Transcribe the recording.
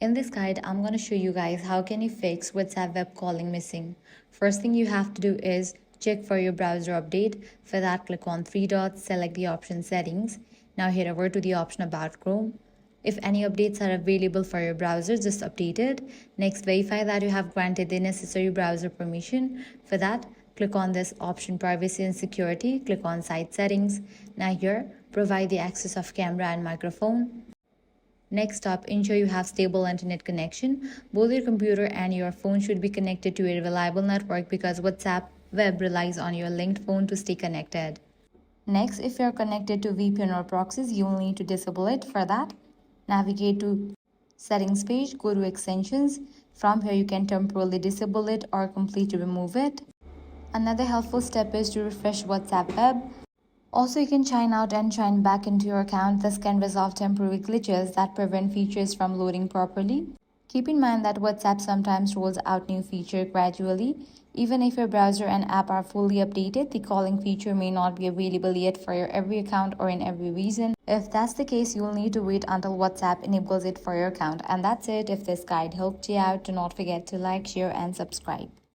In this guide, I'm going to show you guys how can you fix WhatsApp web calling missing. First thing you have to do is check for your browser update. For that, click on three dots, select the option settings. Now head over to the option about Chrome. If any updates are available for your browser, just update it. Next, verify that you have granted the necessary browser permission. For that, click on this option privacy and security. Click on site settings. Now here, provide the access of camera and microphone. Next up, ensure you have stable internet connection. Both your computer and your phone should be connected to a reliable network because WhatsApp web relies on your linked phone to stay connected. Next, if you're connected to VPN or proxies, you'll need to disable it. For that, navigate to settings page, go to extensions. From here, you can temporarily disable it or completely remove it. Another helpful step is to refresh WhatsApp web. Also, you can sign out and sign back into your account. This can resolve temporary glitches that prevent features from loading properly. Keep in mind that WhatsApp sometimes rolls out new features gradually. Even if your browser and app are fully updated, the calling feature may not be available yet for your every account or in every region. If that's the case, you'll need to wait until WhatsApp enables it for your account. And that's it. If this guide helped you out, do not forget to like, share, and subscribe.